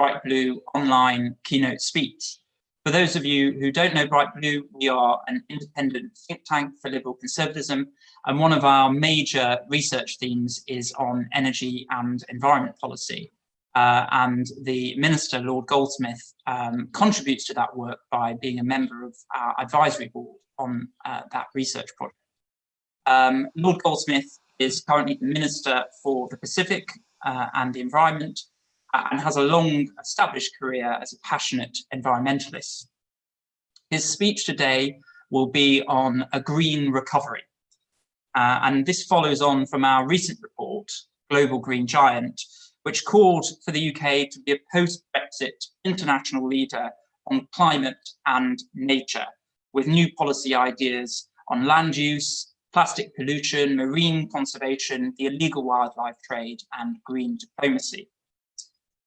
Bright Blue online keynote speech. For those of you who don't know Bright Blue, we are an independent think tank for liberal conservatism, and one of our major research themes is on energy and environment policy. And the Minister, Lord Goldsmith, contributes to that work by being a member of our advisory board on that research project. Lord Goldsmith is currently the Minister for the Pacific and the Environment, and has a long established career as a passionate environmentalist. His speech today will be on a green recovery. And this follows on from our recent report, Global Green Giant, which called for the UK to be a post-Brexit international leader on climate and nature, with new policy ideas on land use, plastic pollution, marine conservation, the illegal wildlife trade, and green diplomacy.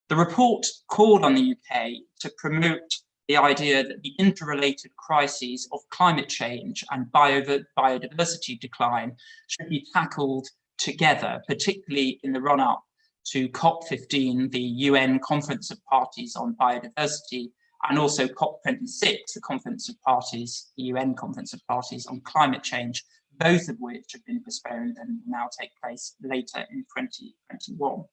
The report called on the UK to promote the idea that the interrelated crises of climate change and biodiversity decline should be tackled together, particularly in the run-up to COP15, the UN Conference of Parties on Biodiversity, and also COP26, the Conference of Parties, the UN Conference of Parties on Climate Change, both of which have been postponed and will now take place later in 2021.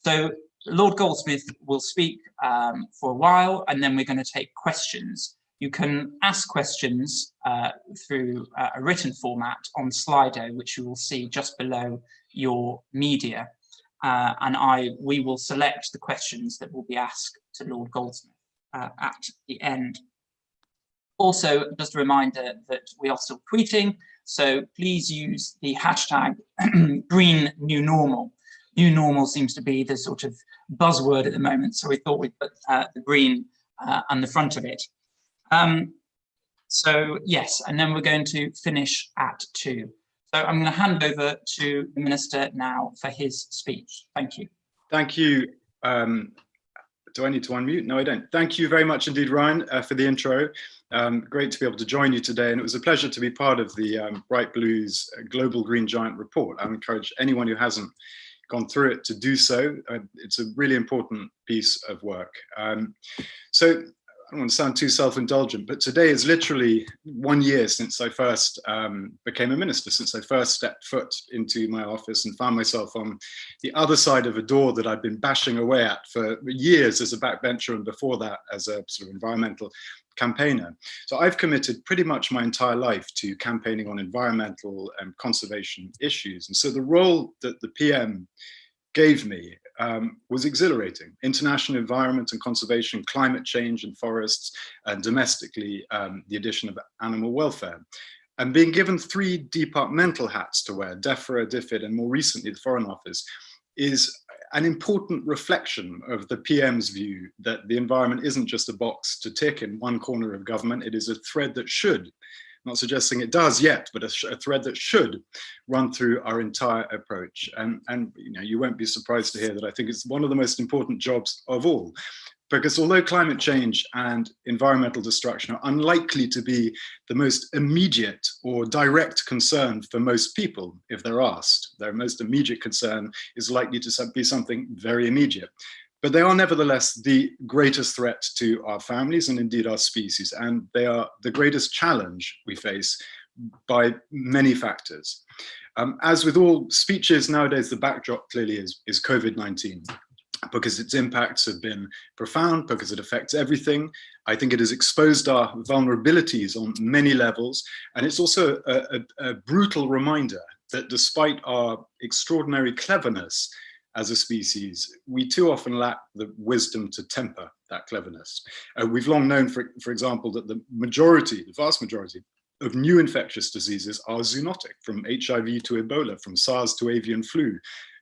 So Lord Goldsmith will speak for a while, and then we're going to take questions. You can ask questions through a written format on Slido, which you will see just below your media. And we will select the questions that will be asked to Lord Goldsmith at the end. Also, just a reminder that we are still tweeting, so please use the hashtag Green New Normal. New normal seems to be the sort of buzzword at the moment, so we thought we'd put the green on the front of it. So yes, and then we're going to finish at 2. So I'm going to hand over to the Minister now for his speech. Thank you. Thank you. Do I need to unmute? No, I don't. Thank you very much indeed, Ryan, for the intro. Great to be able to join you today, and it was a pleasure to be part of the Bright Blue's Global Green Giant report. I encourage anyone who hasn't gone through it to do so. It's a really important piece of work. So I don't want to sound too self-indulgent, but today is literally 1 year since I first became a minister, since I first stepped foot into my office and found myself on the other side of a door that I'd been bashing away at for years as a backbencher, and before that as a sort of environmental campaigner. So I've committed pretty much my entire life to campaigning on environmental and conservation issues. And so the role that the PM gave me was exhilarating. International environment and conservation, climate change and forests, and domestically the addition of animal welfare. And being given 3 departmental hats to wear, DEFRA, DFID, and more recently the Foreign Office, is an important reflection of the PM's view that the environment isn't just a box to tick in one corner of government. It is a thread that should, not suggesting it does yet, but a thread that should run through our entire approach. And you know, you won't be surprised to hear that I think it's one of the most important jobs of all. Because although climate change and environmental destruction are unlikely to be the most immediate or direct concern for most people, if they're asked, their most immediate concern is likely to be something very immediate. But they are nevertheless the greatest threat to our families and indeed our species, and they are the greatest challenge we face by many factors. As with all speeches nowadays, the backdrop clearly is COVID-19. Because its impacts have been profound, because it affects everything. I think it has exposed our vulnerabilities on many levels. And it's also a brutal reminder that despite our extraordinary cleverness as a species, we too often lack the wisdom to temper that cleverness. We've long known, for example, that the vast majority of new infectious diseases are zoonotic, from HIV to Ebola, from SARS to avian flu.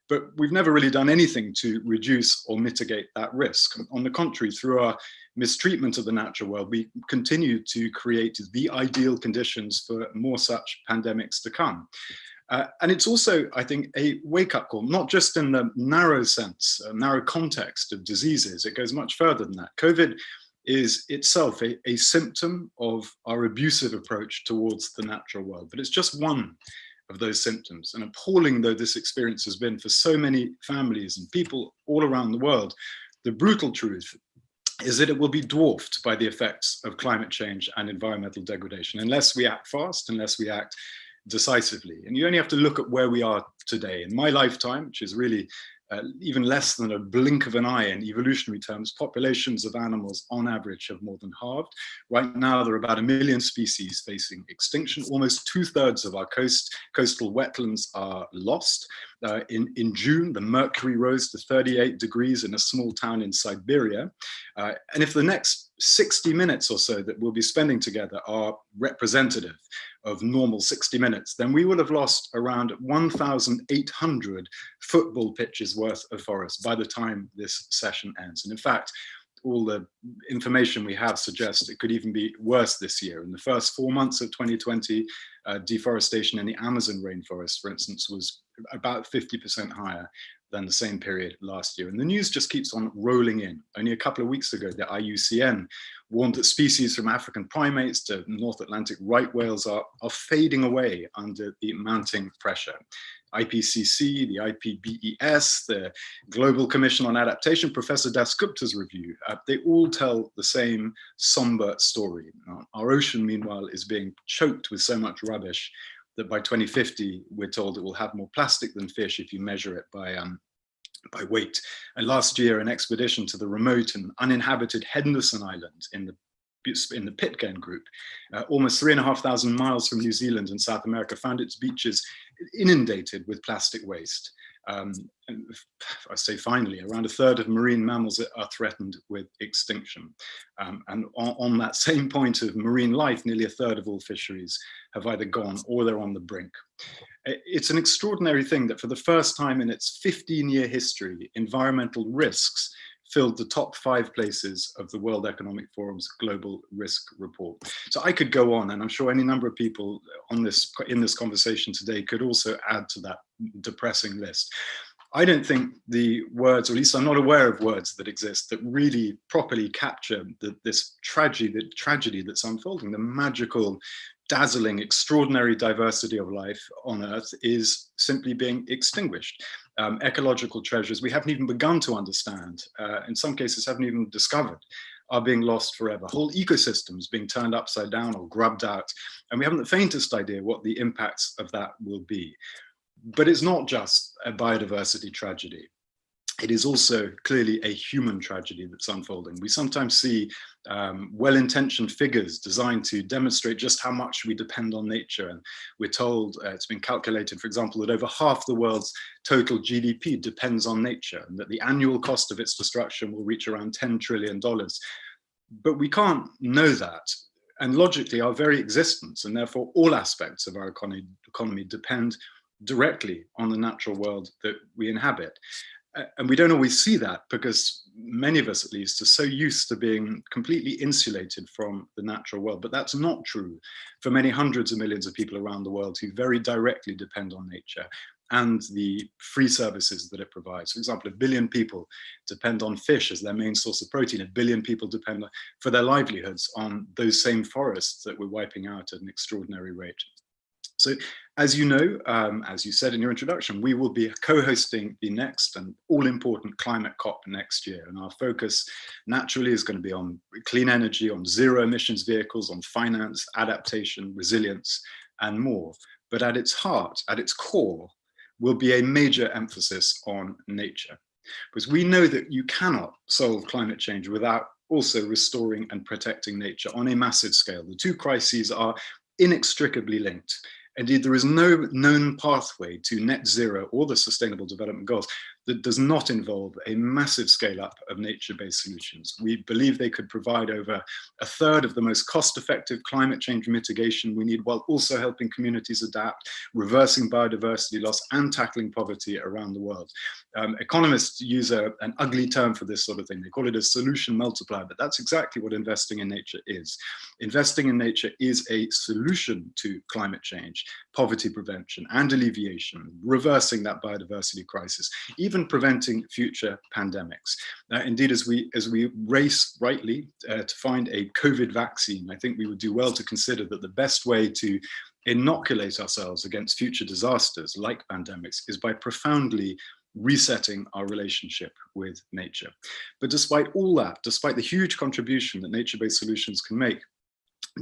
But we've never really done anything to reduce or mitigate that risk. On the contrary, through our mistreatment of the natural world, we continue to create the ideal conditions for more such pandemics to come. And it's also, I think, a wake-up call, not just in the narrow sense, narrow context of diseases. It goes much further than that. COVID is itself a symptom of our abusive approach towards the natural world, but it's just one of those symptoms. And appalling though this experience has been for so many families and people all around the world, The brutal truth is that it will be dwarfed by the effects of climate change and environmental degradation unless we act fast, unless we act decisively. And you only have to look at where we are today. In my lifetime, which is really even less than a blink of an eye in evolutionary terms, populations of animals on average have more than halved. Right now, there are about 1 million species facing extinction. Almost 2/3 of our coastal wetlands are lost. In June, the mercury rose to 38 degrees in a small town in Siberia. And if the next 60 minutes or so that we'll be spending together are representative of normal 60 minutes, then we will have lost around 1,800 football pitches worth of forest by the time this session ends. And in fact, all the information we have suggests it could even be worse this year. In the first 4 months of 2020, deforestation in the Amazon rainforest, for instance, was about 50% higher than the same period last year. And the news just keeps on rolling in. Only a couple of weeks ago, the IUCN warned that species from African primates to North Atlantic right whales are fading away under the mounting pressure. IPCC, the IPBES, the Global Commission on Adaptation, Professor Dasgupta's review, they all tell the same somber story. Our ocean, meanwhile, is being choked with so much rubbish that by 2050, we're told it will have more plastic than fish if you measure it by weight. And last year, an expedition to the remote and uninhabited Henderson Island in the Pitcairn group, almost 3,500 miles from New Zealand and South America, found its beaches inundated with plastic waste. And I say finally, around 1/3 of marine mammals are threatened with extinction. And on that same point of marine life, nearly 1/3 of all fisheries have either gone or they're on the brink. It's an extraordinary thing that for the first time in its 15-year history, environmental risks filled the top 5 places of the World Economic Forum's Global Risk Report. So I could go on, and I'm sure any number of people in this conversation today could also add to that depressing list. I don't think the words, or at least I'm not aware of words that exist that really properly capture this tragedy that's unfolding. The magical, dazzling, extraordinary diversity of life on Earth is simply being extinguished. Ecological treasures we haven't even begun to understand, in some cases haven't even discovered, are being lost forever. Whole ecosystems being turned upside down or grubbed out, and we haven't the faintest idea what the impacts of that will be. But it's not just a biodiversity tragedy. It is also clearly a human tragedy that's unfolding. We sometimes see well-intentioned figures designed to demonstrate just how much we depend on nature. And we're told, it's been calculated, for example, that over half the world's total GDP depends on nature, and that the annual cost of its destruction will reach around $10 trillion. But we can't know that. And logically, our very existence, and therefore all aspects of our economy depend directly on the natural world that we inhabit. And we don't always see that because many of us, at least, are so used to being completely insulated from the natural world. But that's not true for many hundreds of millions of people around the world who very directly depend on nature and the free services that it provides. For example, 1 billion people depend on fish as their main source of protein. 1 billion people depend for their livelihoods on those same forests that we're wiping out at an extraordinary rate. So, as you know, as you said in your introduction, we will be co-hosting the next and all-important climate COP next year. And our focus naturally is going to be on clean energy, on zero emissions vehicles, on finance, adaptation, resilience, and more. But at its heart, at its core, will be a major emphasis on nature. Because we know that you cannot solve climate change without also restoring and protecting nature on a massive scale. The two crises are inextricably linked. Indeed, there is no known pathway to net zero or the Sustainable Development Goals that does not involve a massive scale up of nature-based solutions. We believe they could provide over 1/3 of the most cost-effective climate change mitigation we need, while also helping communities adapt, reversing biodiversity loss, and tackling poverty around the world. Economists use an ugly term for this sort of thing. They call it a solution multiplier, but that's exactly what investing in nature is. Investing in nature is a solution to climate change, poverty prevention and alleviation, reversing that biodiversity crisis, even preventing future pandemics. Indeed, as we race rightly to find a COVID vaccine, I think we would do well to consider that the best way to inoculate ourselves against future disasters like pandemics is by profoundly resetting our relationship with nature. But despite all that, despite the huge contribution that nature-based solutions can make,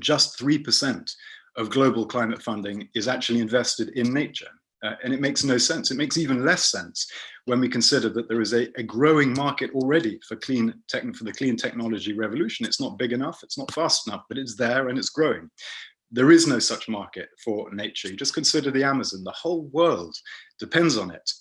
just 3% of global climate funding is actually invested in nature. And it makes no sense. It makes even less sense when we consider that there is a growing market already for the clean technology revolution. It's not big enough, it's not fast enough, but it's there and it's growing. There is no such market for nature. You just consider the Amazon. The whole world depends on it.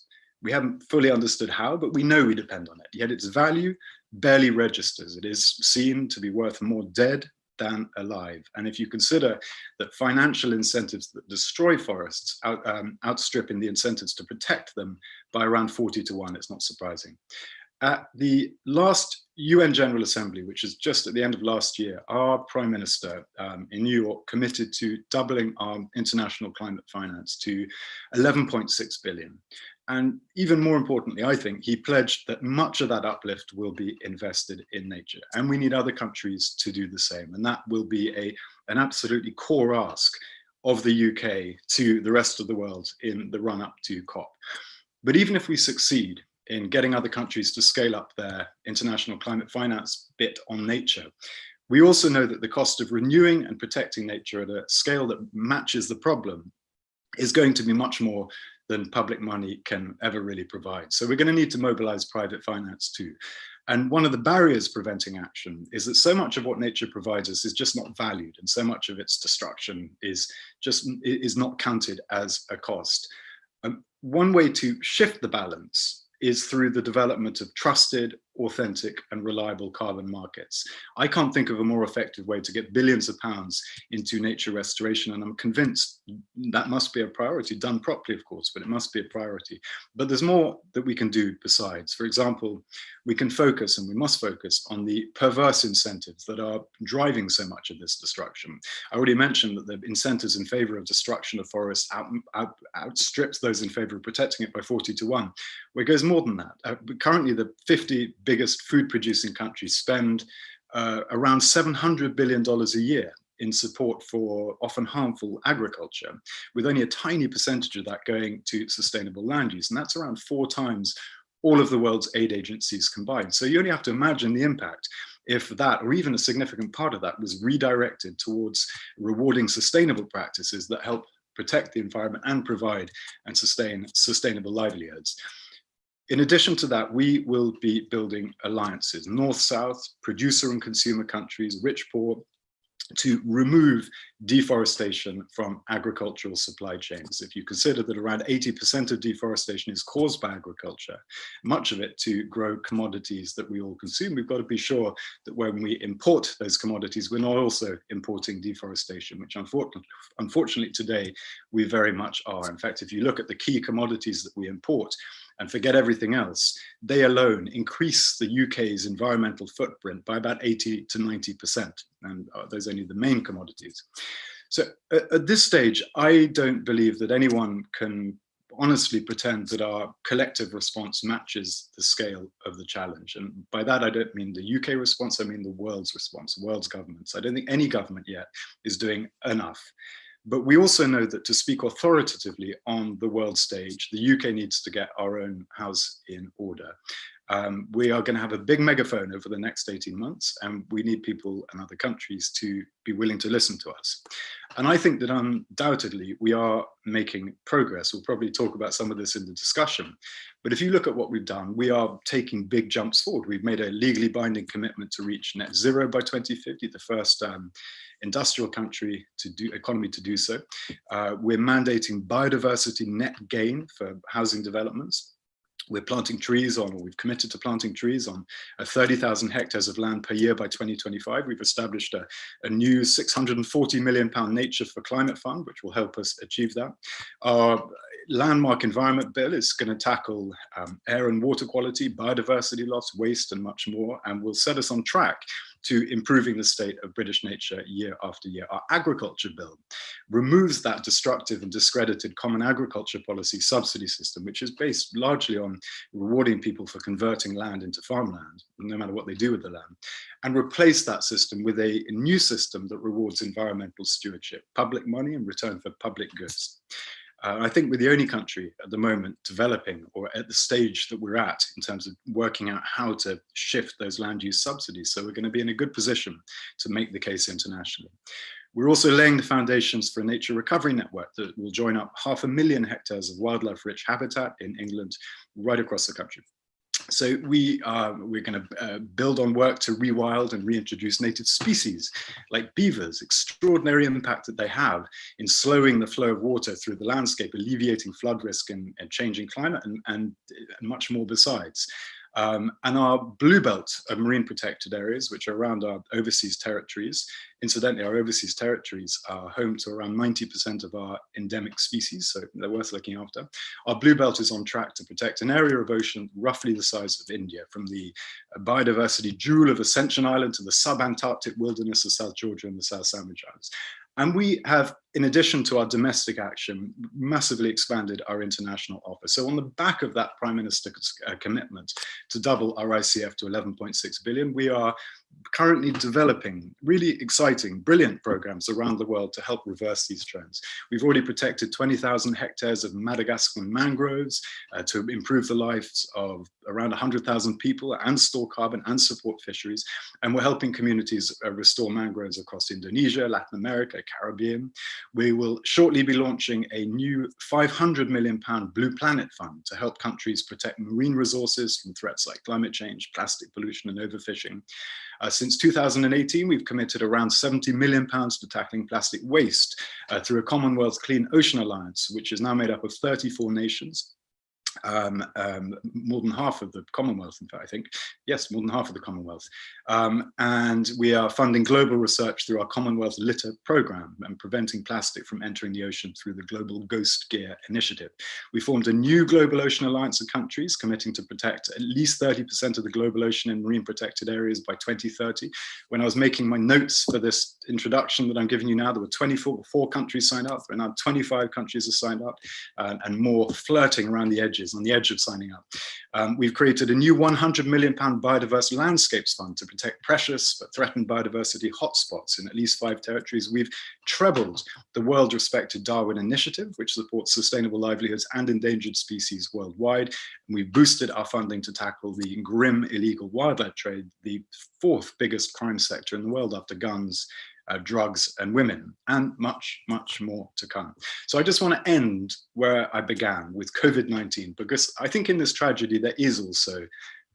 We haven't fully understood how, but we know we depend on it. Yet its value barely registers. It is seen to be worth more dead than alive. And if you consider that financial incentives that destroy forests outstripping the incentives to protect them by around 40 to 1, it's not surprising. At the last UN General Assembly, which is just at the end of last year, our Prime Minister in New York committed to doubling our international climate finance to 11.6 billion. And even more importantly, I think he pledged that much of that uplift will be invested in nature. And we need other countries to do the same. And that will be an absolutely core ask of the UK to the rest of the world in the run up to COP. But even if we succeed in getting other countries to scale up their international climate finance bit on nature, we also know that the cost of renewing and protecting nature at a scale that matches the problem is going to be much more than public money can ever really provide. So we're going to need to mobilize private finance too. And one of the barriers preventing action is that so much of what nature provides us is just not valued, and so much of its destruction is not counted as a cost. One way to shift the balance is through the development of trusted, authentic, and reliable carbon markets. I can't think of a more effective way to get billions of pounds into nature restoration, and I'm convinced that must be a priority, done properly, of course, but it must be a priority. But there's more that we can do besides. For example, we can focus, and we must focus, on the perverse incentives that are driving so much of this destruction. I already mentioned that the incentives in favor of destruction of forests outstrips those in favor of protecting it by 40 to 1. Well, it goes more than that. Currently, the 50 biggest food producing countries spend around $700 billion a year in support for often harmful agriculture, with only a tiny percentage of that going to sustainable land use. And that's around 4 times all of the world's aid agencies combined. So you only have to imagine the impact if that, or even a significant part of that, was redirected towards rewarding sustainable practices that help protect the environment and provide and sustain sustainable livelihoods. In addition to that, we will be building alliances, north-south, producer and consumer countries, rich, poor, to remove deforestation from agricultural supply chains. If you consider that around 80% of deforestation is caused by agriculture, much of it to grow commodities that we all consume, we've got to be sure that when we import those commodities, we're not also importing deforestation, which unfortunately today we very much are. In fact, if you look at the key commodities that we import, and forget everything else, they alone increase the UK's environmental footprint by about 80 to 90%. And those are only the main commodities. So at this stage, I don't believe that anyone can honestly pretend that our collective response matches the scale of the challenge. And by that, I don't mean the UK response, I mean the world's response, the world's governments. I don't think any government yet is doing enough. But we also know that to speak authoritatively on the world stage, the UK needs to get our own house in order. We are going to have a big megaphone over the next 18 months, and we need people and other countries to be willing to listen to us. And I think that undoubtedly we are making progress. We'll probably talk about some of this in the discussion. But if you look at what we've done, we are taking big jumps forward. We've made a legally binding commitment to reach net zero by 2050, the first industrial economy to do so. We're mandating biodiversity net gain for housing developments. We're planting trees on, or we've committed to planting trees on 30,000 hectares of land per year by 2025. We've established a new £640 million Nature for Climate Fund, which will help us achieve that. Our landmark environment bill is going to tackle air and water quality, biodiversity loss, waste, and much more, and will set us on track to improving the state of British nature year after year. Our agriculture bill removes that destructive and discredited common agriculture policy subsidy system, which is based largely on rewarding people for converting land into farmland, no matter what they do with the land, and replace that system with a new system that rewards environmental stewardship, public money in return for public goods. I think we're the only country at the moment developing, or at the stage that we're at in terms of working out how to shift those land use subsidies. So we're going to be in a good position to make the case internationally. We're also laying the foundations for a nature recovery network that will join up 500,000 hectares of wildlife-rich habitat in England right across the country. So we're going to build on work to rewild and reintroduce native species like beavers, extraordinary impact that they have in slowing the flow of water through the landscape, alleviating flood risk and changing climate, and much more besides. And our blue belt of marine protected areas, which are around our overseas territories. Incidentally, our overseas territories are home to around 90% of our endemic species, so they're worth looking after. Our blue belt is on track to protect an area of ocean roughly the size of India, from the biodiversity jewel of Ascension Island to the sub-Antarctic wilderness of South Georgia and the South Sandwich Islands. And we have, in addition to our domestic action, massively expanded our international offer. So on the back of that Prime Minister's commitment to double our ICF to 11.6 billion, we are currently developing really exciting, brilliant programs around the world to help reverse these trends. We've already protected 20,000 hectares of Madagascan mangroves to improve the lives of around 100,000 people and store carbon and support fisheries. And we're helping communities restore mangroves across Indonesia, Latin America, Caribbean. We will shortly be launching a new £500 million Blue Planet Fund to help countries protect marine resources from threats like climate change, plastic pollution and overfishing. Since 2018, we've committed around £70 million to tackling plastic waste through a Commonwealth Clean Ocean Alliance, which is now made up of 34 nations. More than half of the Commonwealth, in fact, I think. Yes, more than half of the Commonwealth. And we are funding global research through our Commonwealth Litter Programme and preventing plastic from entering the ocean through the Global Ghost Gear Initiative. We formed a new Global Ocean Alliance of countries committing to protect at least 30% of the global ocean and marine protected areas by 2030. When I was making my notes for this introduction that I'm giving you now, there were 24 countries signed up, and now 25 countries are signed up, and more flirting around the edges, on the edge of signing up. We've created a new £100 million biodiverse landscapes fund to protect precious but threatened biodiversity hotspots in at least 5 territories. We've trebled the world respected Darwin Initiative, which supports sustainable livelihoods and endangered species worldwide. And we've boosted our funding to tackle the grim illegal wildlife trade, the 4th biggest crime sector in the world after guns, drugs and women, and much, much more to come. So I just want to end where I began, with COVID-19, because I think in this tragedy there is also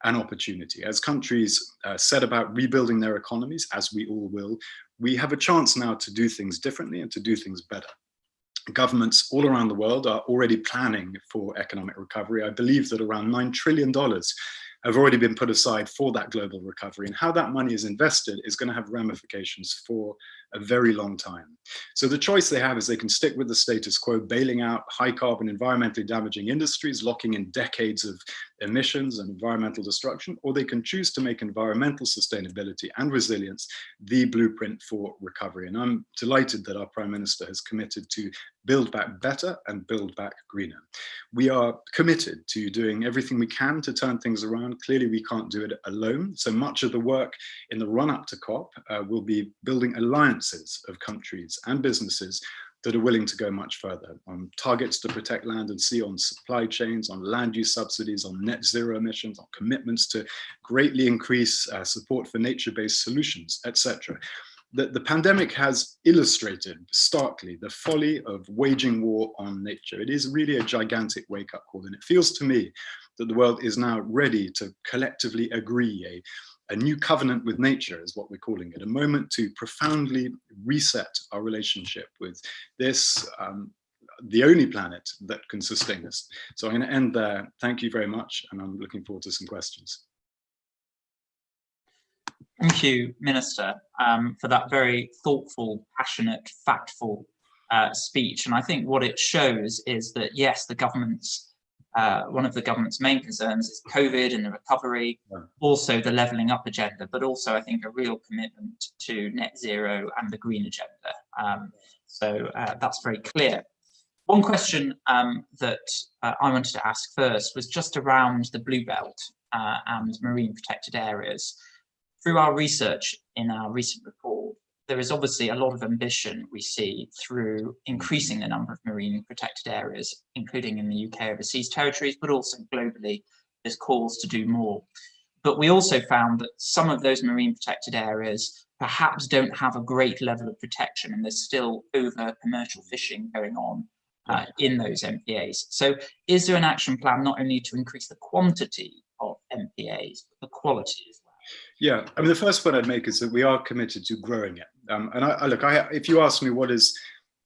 an opportunity. As countries set about rebuilding their economies, as we all will, we have a chance now to do things differently and to do things better. Governments all around the world are already planning for economic recovery. I believe that around $9 trillion have already been put aside for that global recovery, and how that money is invested is going to have ramifications for a very long time. So the choice they have is they can stick with the status quo, bailing out high carbon, environmentally damaging industries, locking in decades of emissions and environmental destruction, or they can choose to make environmental sustainability and resilience the blueprint for recovery. And I'm delighted that our Prime Minister has committed to build back better and build back greener. We are committed to doing everything we can to turn things around. Clearly, we can't do it alone. So much of the work in the run-up to COP will be building alliances of countries and businesses that are willing to go much further on targets to protect land and sea, on supply chains, on land use subsidies, on net zero emissions, on commitments to greatly increase support for nature-based solutions, etc. The pandemic has illustrated starkly the folly of waging war on nature. It is really a gigantic wake-up call, and it feels to me that the world is now ready to collectively agree a new covenant with nature, is what we're calling it, a moment to profoundly reset our relationship with this, the only planet that can sustain us. So I'm going to end there. Thank you very much, and I'm looking forward to some questions. Thank you, Minister, for that very thoughtful, passionate, factful speech. And I think what it shows is that, yes, the government's one of the government's main concerns is COVID and the recovery, also the levelling up agenda, but also I think a real commitment to net zero and the green agenda. So that's very clear. One question that I wanted to ask first was just around the Blue Belt and marine protected areas. Through our research in our recent report, there is obviously a lot of ambition we see through increasing the number of marine protected areas, including in the UK overseas territories, but also globally, there's calls to do more. But we also found that some of those marine protected areas perhaps don't have a great level of protection, and there's still over commercial fishing going on in those MPAs. So is there an action plan not only to increase the quantity of MPAs, but the quality as well? Yeah, I mean, the first point I'd make is that we are committed to growing it. And if you ask me what is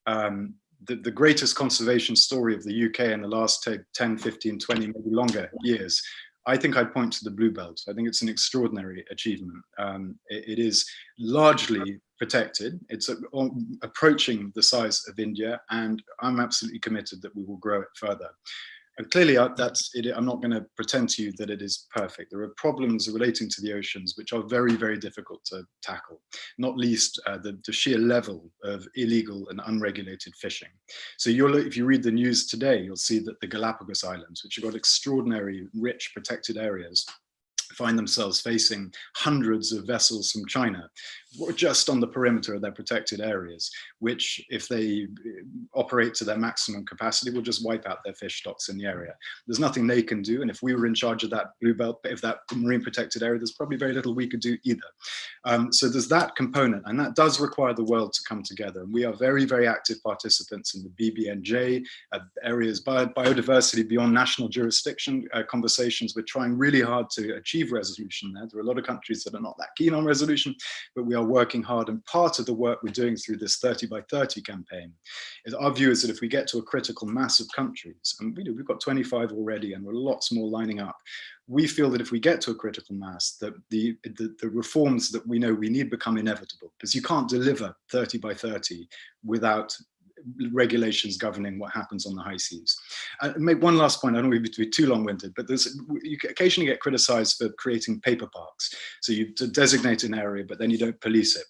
the greatest conservation story of the UK in the last 10, 15, 20, maybe longer years, I think I'd point to the Blue Belt. I think it's an extraordinary achievement. It is largely protected. It's approaching the size of India, and I'm absolutely committed that we will grow it further. And clearly, I'm not going to pretend to you that it is perfect. There are problems relating to the oceans which are very, very difficult to tackle, not least the sheer level of illegal and unregulated fishing. So if you read the news today, you'll see that the Galapagos Islands, which have got extraordinary rich protected areas, find themselves facing hundreds of vessels from China just on the perimeter of their protected areas, which, if they operate to their maximum capacity, will just wipe out their fish stocks in the area. There's nothing they can do, and if we were in charge of that Blue Belt, if that marine protected area, there's probably very little we could do either. So there's that component, and that does require the world to come together. And we are very, very active participants in the BBNJ, areas biodiversity beyond national jurisdiction conversations. We're trying really hard to achieve resolution there. There are a lot of countries that are not that keen on resolution, but we are working hard. And part of the work we're doing through this 30 by 30 campaign is, our view is that if we get to a critical mass of countries, and we've got 25 already, and there are lots more lining up, we feel that if we get to a critical mass, that the reforms that we know we need become inevitable, because you can't deliver 30 by 30 without regulations governing what happens on the high seas. Make one last point. I don't want to be too long-winded, but you occasionally get criticized for creating paper parks. So you designate an area, but then you don't police it.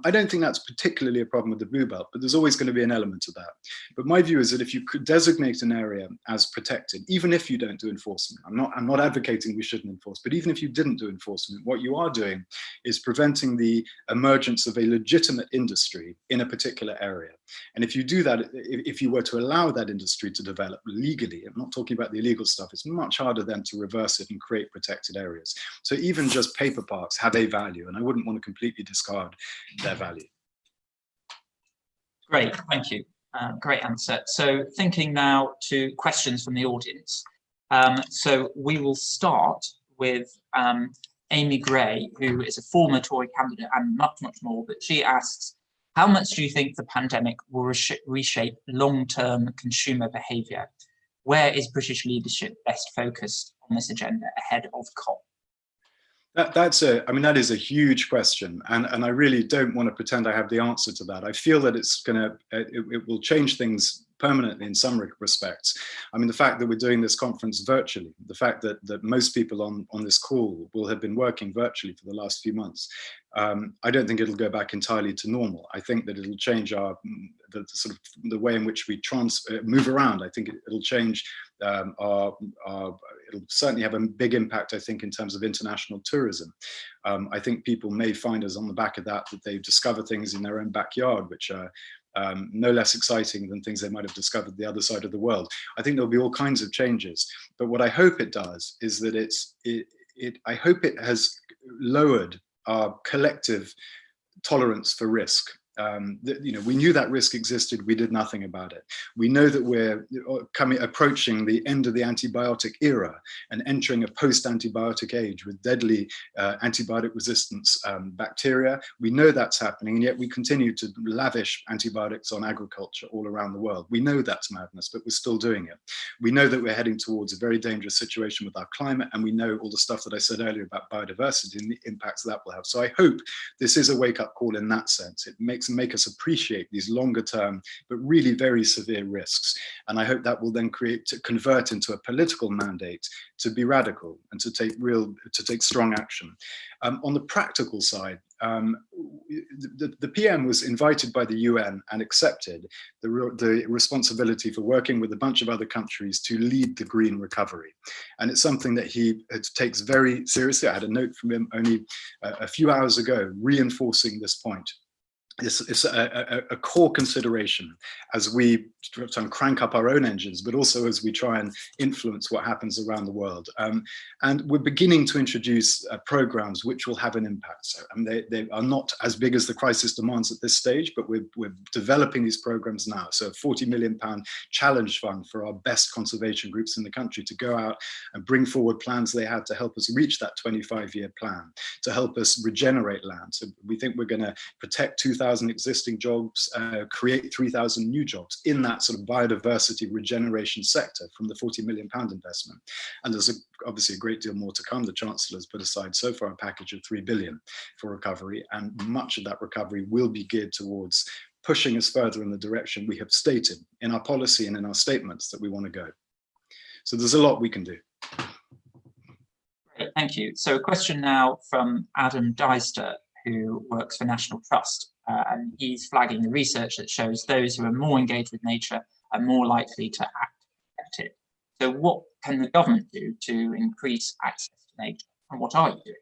I don't think that's particularly a problem with the Blue Belt, but there's always going to be an element of that. But my view is that if you could designate an area as protected, even if you don't do enforcement, I'm not advocating we shouldn't enforce, but even if you didn't do enforcement, what you are doing is preventing the emergence of a legitimate industry in a particular area. And if you do that, if you were to allow that industry to develop legally, I'm not talking about the illegal stuff, it's much harder then to reverse it and create protected areas. So even just paper parks have a value, and I wouldn't want to completely discard their value. Great, thank you. Great answer. So thinking now to questions from the audience. So we will start with Amy Gray, who is a former Tory candidate and much, much more, but she asks, how much do you think the pandemic will reshape long-term consumer behaviour? Where is British leadership best focused on this agenda ahead of COP? That is a huge question, and I really don't want to pretend I have the answer to that. I feel that it will change things permanently in some respects. I mean, the fact that we're doing this conference virtually, the fact that most people on this call will have been working virtually for the last few months, I don't think it'll go back entirely to normal. I think that it'll change the way in which we move around. I think it'll change it'll certainly have a big impact, I think, in terms of international tourism. I think people may find us on the back of that they discover things in their own backyard, which are no less exciting than things they might have discovered the other side of the world. I think there'll be all kinds of changes. But what I hope it does is that I hope it has lowered our collective tolerance for risk. We knew that risk existed, we did nothing about it. We know that we're approaching the end of the antibiotic era and entering a post-antibiotic age with deadly antibiotic resistance bacteria. We know that's happening, and yet we continue to lavish antibiotics on agriculture all around the world. We know that's madness, but we're still doing it. We know that we're heading towards a very dangerous situation with our climate, and we know all the stuff that I said earlier about biodiversity and the impacts that will have. So I hope this is a wake-up call in that sense. It make us appreciate these longer term but really very severe risks, and I hope that will then convert into a political mandate to be radical and to take strong action. On the practical side, the PM was invited by the UN and accepted the responsibility for working with a bunch of other countries to lead the green recovery, and it's something that he takes very seriously. I had a note from him only a few hours ago reinforcing this point. it's a core consideration as we try and crank up our own engines, but also as we try and influence what happens around the world. And we're beginning to introduce programs which will have an impact. So they are not as big as the crisis demands at this stage, but we're developing these programs now. So a £40 million challenge fund for our best conservation groups in the country to go out and bring forward plans they had to help us reach that 25-year plan, to help us regenerate land. So we think we're going to protect 2,000 existing jobs, create 3,000 new jobs in that sort of biodiversity regeneration sector from the £40 million investment. And there's obviously a great deal more to come. The Chancellor has put aside so far a package of £3 billion for recovery, and much of that recovery will be geared towards pushing us further in the direction we have stated in our policy and in our statements that we want to go. So there's a lot we can do. Great, thank you. So a question now from Adam Deister, who works for National Trust, and he's flagging the research that shows those who are more engaged with nature are more likely to act effective. So what can the government do to increase access to nature, and what are you doing?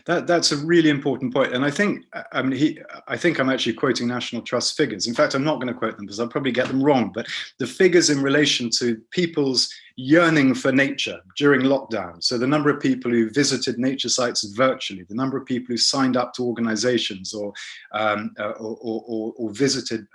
That's a really important point, and I think I think I'm actually quoting National Trust figures. In fact, I'm not going to quote them because I'll probably get them wrong. But the figures in relation to people's yearning for nature during lockdown. So the number of people who visited nature sites virtually, the number of people who signed up to organisations or visited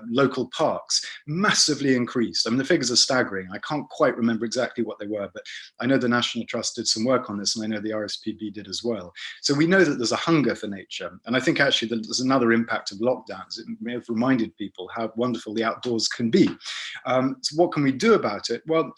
local parks, massively increased. I mean, the figures are staggering. I can't quite remember exactly what they were, but I know the National Trust did some work on this, and I know the RSPB did as well. So we know that there's a hunger for nature. And I think actually that there's another impact of lockdowns. It may have reminded people how wonderful the outdoors can be. So what can we do about it? Well,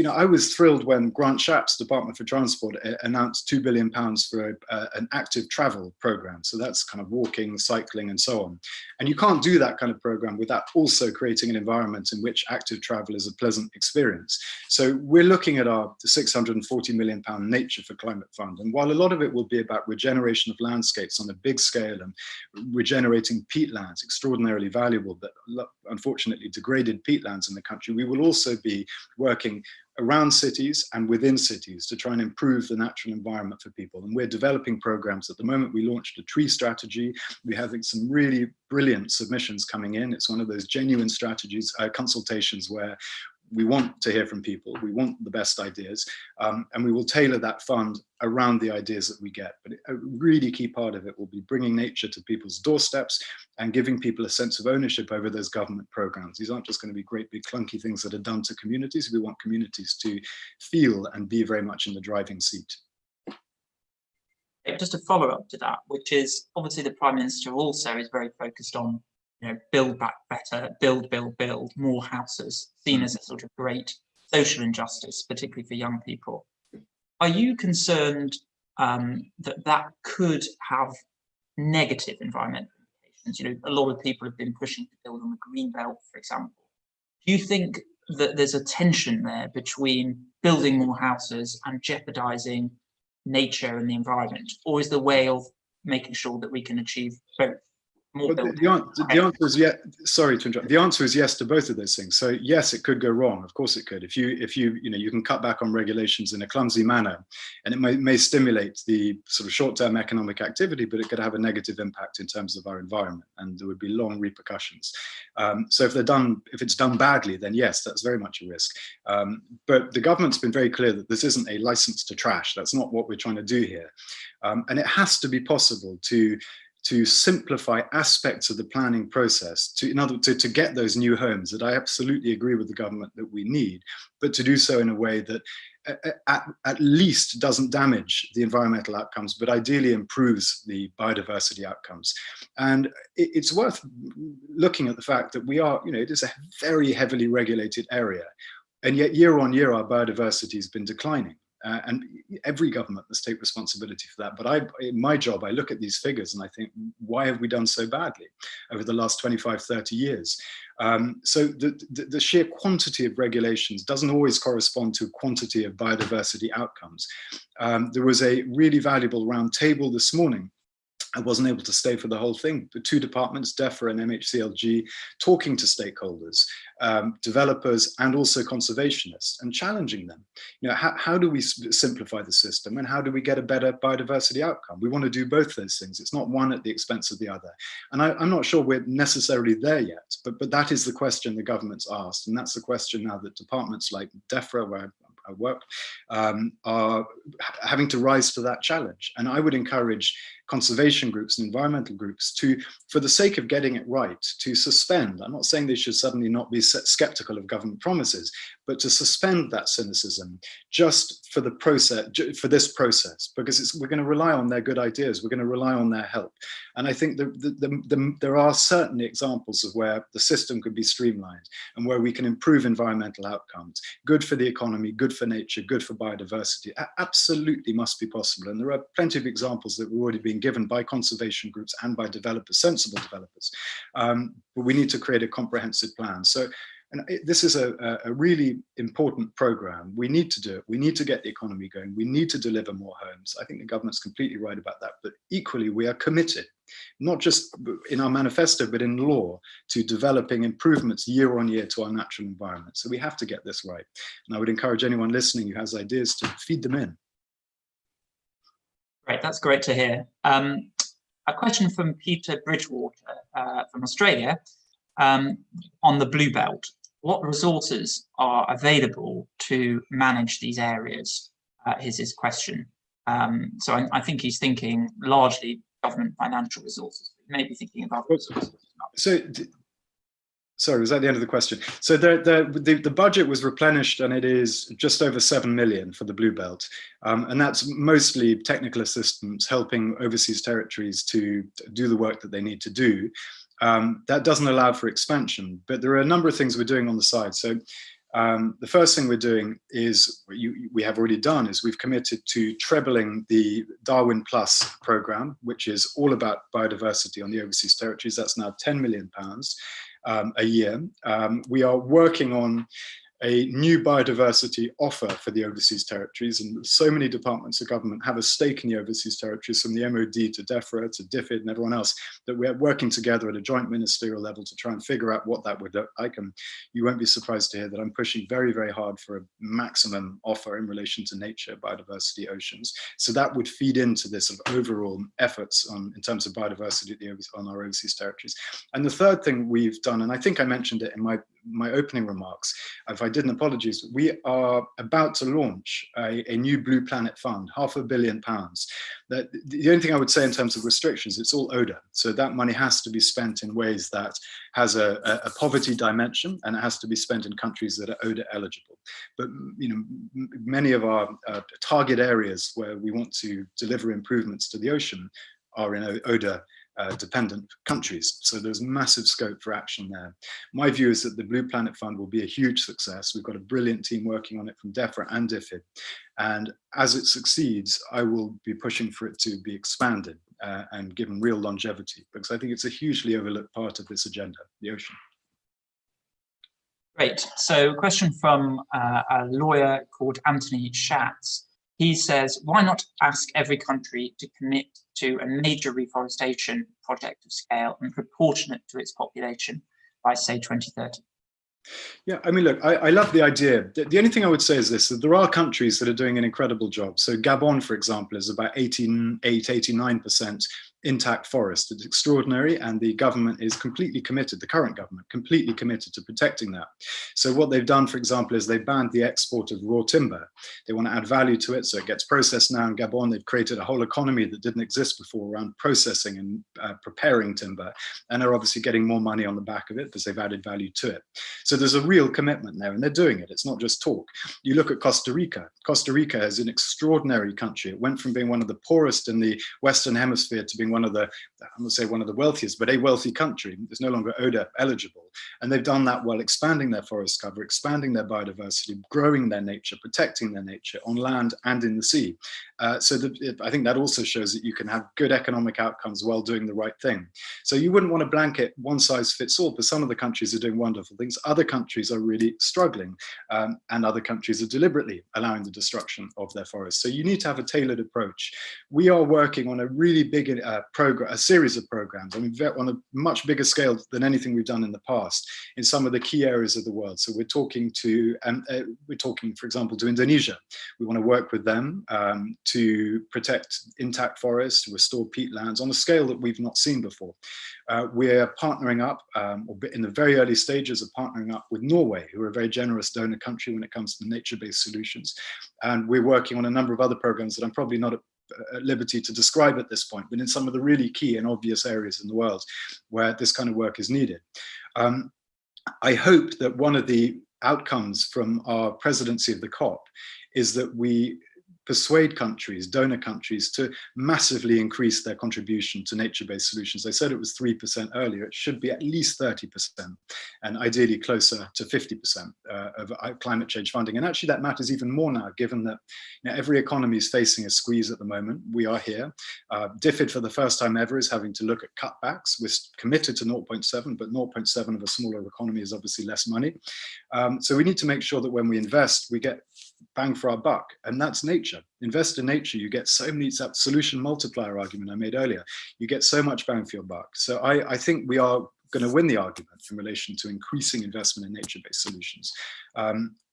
I was thrilled when Grant Shapps' Department for Transport announced £2 billion for an active travel program. So that's kind of walking, cycling, and so on. And you can't do that kind of program without also creating an environment in which active travel is a pleasant experience. So we're looking at our £640 million Nature for Climate Fund. And while a lot of it will be about regeneration of landscapes on a big scale and regenerating peatlands, extraordinarily valuable, but unfortunately degraded peatlands in the country, we will also be working around cities and within cities to try and improve the natural environment for people. And we're developing programs. At the moment, we launched a tree strategy. We're having some really brilliant submissions coming in. It's one of those genuine strategies, consultations where we want to hear from people, we want the best ideas, and we will tailor that fund around the ideas that we get. But a really key part of it will be bringing nature to people's doorsteps and giving people a sense of ownership over those government programs. These aren't just going to be great big clunky things that are done to communities. We want communities to feel and be very much in the driving seat. Just a follow-up to that, which is obviously the Prime Minister also is very focused on build back better, build, more houses, seen as a sort of great social injustice, particularly for young people. Are you concerned that could have negative environmental implications? A lot of people have been pushing to build on the green belt, for example. Do you think that there's a tension there between building more houses and jeopardizing nature and the environment, or is the way of making sure that we can achieve both? Well, the answer is yes. Sorry to interrupt. The answer is yes to both of those things. So yes, it could go wrong. Of course, it could. If you can cut back on regulations in a clumsy manner, and it may stimulate the sort of short-term economic activity, but it could have a negative impact in terms of our environment, and there would be long repercussions. So if it's done badly, then yes, that's very much a risk. But the government's been very clear that this isn't a license to trash. That's not what we're trying to do here, and it has to be possible to simplify aspects of the planning process, to get those new homes that I absolutely agree with the government that we need, but to do so in a way that at least doesn't damage the environmental outcomes, but ideally improves the biodiversity outcomes. And it's worth looking at the fact that it is a very heavily regulated area, and yet year on year our biodiversity has been declining. And every government must take responsibility for that. But in my job, I look at these figures and I think, why have we done so badly over the last 25, 30 years? So the sheer quantity of regulations doesn't always correspond to quantity of biodiversity outcomes. There was a really valuable round table this morning I wasn't able to stay for the whole thing. The two departments, DEFRA and MHCLG, talking to stakeholders, developers, and also conservationists, and challenging them. You know, how do we simplify the system, and how do we get a better biodiversity outcome? We want to do both those things. It's not one at the expense of the other. And I'm not sure we're necessarily there yet, but that is the question the government's asked, and that's the question now that departments like DEFRA, where I work, are having to rise to that challenge. And I would encourage conservation groups and environmental groups to, for the sake of getting it right, to suspend. I'm not saying they should suddenly not be skeptical of government promises, but to suspend that cynicism just for the process, for this process, because we're going to rely on their good ideas. We're going to rely on their help. And I think there are certainly examples of where the system could be streamlined and where we can improve environmental outcomes, good for the economy, good for nature, good for biodiversity. Absolutely must be possible. And there are plenty of examples that were already being given by conservation groups and by developers, sensible developers. But we need to create a comprehensive plan. So, and this is a really important program. We need to do it. We need to get the economy going. We need to deliver more homes. I think the government's completely right about that. But equally, we are committed, not just in our manifesto, but in law, to developing improvements year on year to our natural environment. So we have to get this right. And I would encourage anyone listening who has ideas to feed them in. Great, that's great to hear. A question from Peter Bridgewater from Australia on the Blue Belt. What resources are available to manage these areas? Is his question. So I think he's thinking largely government financial resources, maybe thinking about resources. So, sorry, was that the end of the question? So the budget was replenished, and it is just over 7 million for the Blue Belt. And that's mostly technical assistance, helping overseas territories to do the work that they need to do. That doesn't allow for expansion, but there are a number of things we're doing on the side. So the first thing we're doing is, we have already done, is we've committed to trebling the Darwin Plus program, which is all about biodiversity on the overseas territories. That's now £10 million a year. We are working on a new biodiversity offer for the overseas territories, and so many departments of government have a stake in the overseas territories, from the MOD to DEFRA to DFID and everyone else, that we're working together at a joint ministerial level to try and figure out what that would look like. And you won't be surprised to hear that I'm pushing very, very hard for a maximum offer in relation to nature, biodiversity, oceans. So that would feed into this sort of overall efforts in terms of biodiversity on our overseas territories. And the third thing we've done, and I think I mentioned it in my opening remarks, if I didn't, apologies, we are about to launch a new Blue Planet Fund, £500 million. The only thing I would say in terms of restrictions, it's all ODA. So that money has to be spent in ways that has a poverty dimension, and it has to be spent in countries that are ODA eligible. But many of our target areas where we want to deliver improvements to the ocean are in ODA dependent countries. So there's massive scope for action there. My view is that the Blue Planet Fund will be a huge success. We've got a brilliant team working on it from DEFRA and DFID. And as it succeeds, I will be pushing for it to be expanded and given real longevity, because I think it's a hugely overlooked part of this agenda, the ocean. Great. So a question from a lawyer called Anthony Schatz. He says, why not ask every country to commit to a major reforestation project of scale and proportionate to its population by, say, 2030? Yeah, I mean, look, I love the idea. The only thing I would say is this, that there are countries that are doing an incredible job. So Gabon, for example, is about 89% intact forest. It's extraordinary, and the government is completely committed, the current government, completely committed to protecting that. So what they've done, for example, is they've banned the export of raw timber. They want to add value to it, so it gets processed now in Gabon. They've created a whole economy that didn't exist before around processing and preparing timber, and they're obviously getting more money on the back of it because they've added value to it. So there's a real commitment there, and they're doing it. It's not just talk. You look at Costa Rica. Costa Rica is an extraordinary country. It went from being one of the poorest in the Western Hemisphere to being one of the, I'm going to say one of the wealthiest, but a wealthy country. It's no longer ODA eligible. And they've done that while expanding their forest cover, expanding their biodiversity, growing their nature, protecting their nature on land and in the sea. So I think that also shows that you can have good economic outcomes while doing the right thing. So you wouldn't want to blanket one size fits all, but some of the countries are doing wonderful things. Other countries are really struggling, and other countries are deliberately allowing the destruction of their forests. So you need to have a tailored approach. We are working on a really big program, a series of programs, I mean, on a much bigger scale than anything we've done in the past in some of the key areas of the world. So we're talking, for example, to Indonesia. We want to work with them to protect intact forests, restore peatlands on a scale that we've not seen before. We're partnering up, or in the very early stages of partnering up with Norway, who are a very generous donor country when it comes to nature-based solutions. And we're working on a number of other programs that I'm probably not at liberty to describe at this point, but in some of the really key and obvious areas in the world where this kind of work is needed. I hope that one of the outcomes from our presidency of the COP is that we persuade countries, donor countries, to massively increase their contribution to nature-based solutions. I said it was 3% earlier. It should be at least 30%, and ideally closer to 50% of climate change funding. And actually that matters even more now, given that every economy is facing a squeeze at the moment. We are here. DFID for the first time ever is having to look at cutbacks. We're committed to 0.7, but 0.7 of a smaller economy is obviously less money. So we need to make sure that when we invest, we get bang for our buck, and that's nature. Invest in nature, you get so many, that solution multiplier argument I made earlier, you get so much bang for your buck. So I think we are going to win the argument in relation to increasing investment in nature-based solutions.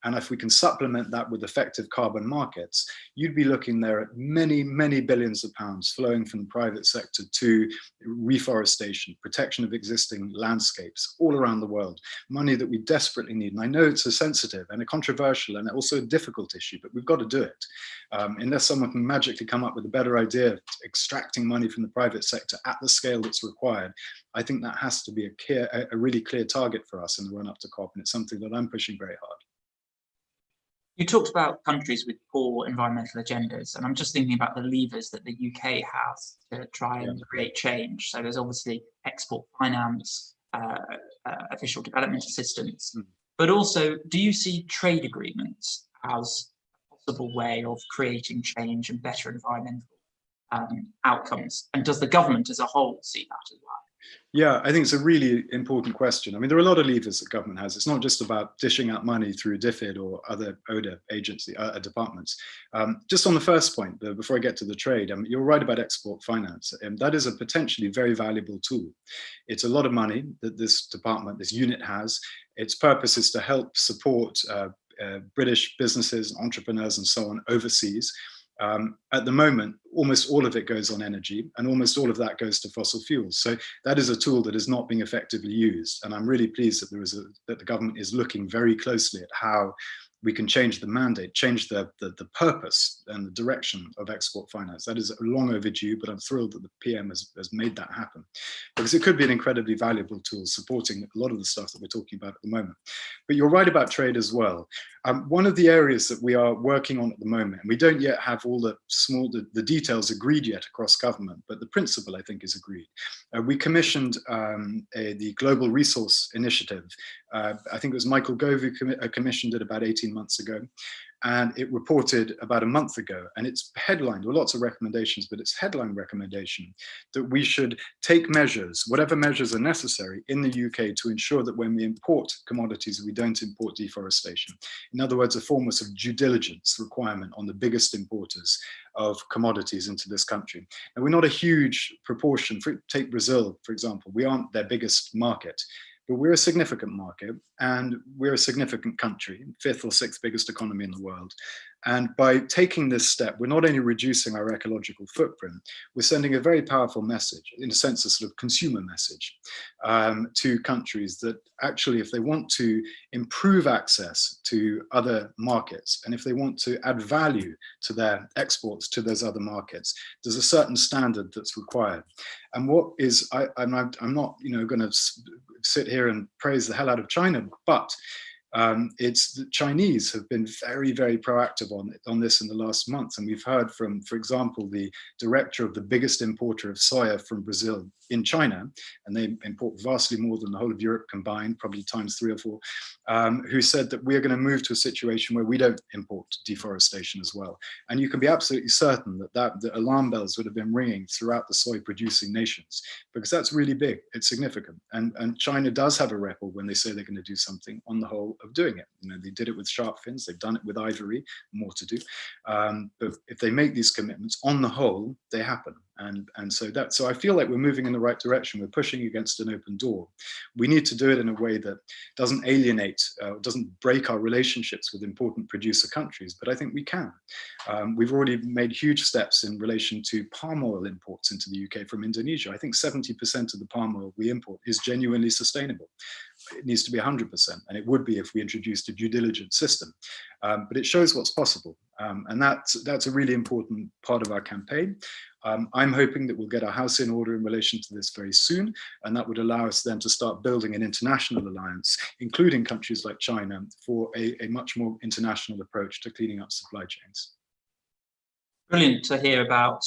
And if we can supplement that with effective carbon markets, you'd be looking there at many, many billions of pounds flowing from the private sector to reforestation, protection of existing landscapes all around the world, money that we desperately need. And I know it's a sensitive and a controversial and also a difficult issue, but we've got to do it. Unless someone can magically come up with a better idea of extracting money from the private sector at the scale that's required, I think that has to be a really clear target for us in the run up to COP, and it's something that I'm pushing very hard. You talked about countries with poor environmental agendas, and I'm just thinking about the levers that the UK has to try and create change. So there's obviously export finance, official development assistance, but also, do you see trade agreements as a possible way of creating change and better environmental outcomes? And does the government as a whole see that as well? Yeah, I think it's a really important question. I mean, there are a lot of levers that government has. It's not just about dishing out money through DFID or other ODA agency departments. Just on the first point, before I get to the trade, you're right about export finance. That is a potentially very valuable tool. It's a lot of money that this department, this unit has. Its purpose is to help support British businesses, entrepreneurs, and so on overseas. At the moment, almost all of it goes on energy, and almost all of that goes to fossil fuels. So that is a tool that is not being effectively used. And I'm really pleased that that the government is looking very closely at how we can change the mandate, change the purpose and the direction of export finance. That is long overdue, but I'm thrilled that the PM has made that happen, because it could be an incredibly valuable tool supporting a lot of the stuff that we're talking about at the moment. But you're right about trade as well. One of the areas that we are working on at the moment, and we don't yet have all the details agreed yet across government, but the principle I think is agreed. We commissioned the Global Resource Initiative. I think it was Michael Gove who commissioned it about 18 months ago, and it reported about a month ago, and it's headlined with lots of recommendations, but its headline recommendation that we should take measures, whatever measures are necessary in the UK, to ensure that when we import commodities, we don't import deforestation. In other words, a form of due diligence requirement on the biggest importers of commodities into this country. And we're not a huge proportion. Take Brazil, for example. We aren't their biggest market, but we're a significant market, and we're a significant country, 5th or 6th biggest economy in the world. And by taking this step, we're not only reducing our ecological footprint, we're sending a very powerful message, in a sense, a sort of consumer message to countries that actually, if they want to improve access to other markets, and if they want to add value to their exports to those other markets, there's a certain standard that's required. And what is, I'm not going to sit here and praise the hell out of China, but It's the Chinese have been very, very proactive on this in the last month. And we've heard from, for example, the director of the biggest importer of soya from Brazil in China, and they import vastly more than the whole of Europe combined, probably times 3 or 4, who said that we're going to move to a situation where we don't import deforestation as well. And you can be absolutely certain that the alarm bells would have been ringing throughout the soy producing nations, because that's really big, it's significant. And China does have a record when they say they're going to do something on the whole of doing it. You know, they did it with shark fins, they've done it with ivory, more to do. But if they make these commitments, on the whole, they happen. And so I feel like we're moving in the right direction. We're pushing against an open door. We need to do it in a way that doesn't alienate, doesn't break our relationships with important producer countries, but I think we can. We've already made huge steps in relation to palm oil imports into the UK from Indonesia. I think 70% of the palm oil we import is genuinely sustainable. It needs to be 100%, and it would be if we introduced a due diligence system. But it shows what's possible, and that's a really important part of our campaign. I'm hoping that we'll get our house in order in relation to this very soon, and that would allow us then to start building an international alliance, including countries like China, for a much more international approach to cleaning up supply chains. Brilliant to hear about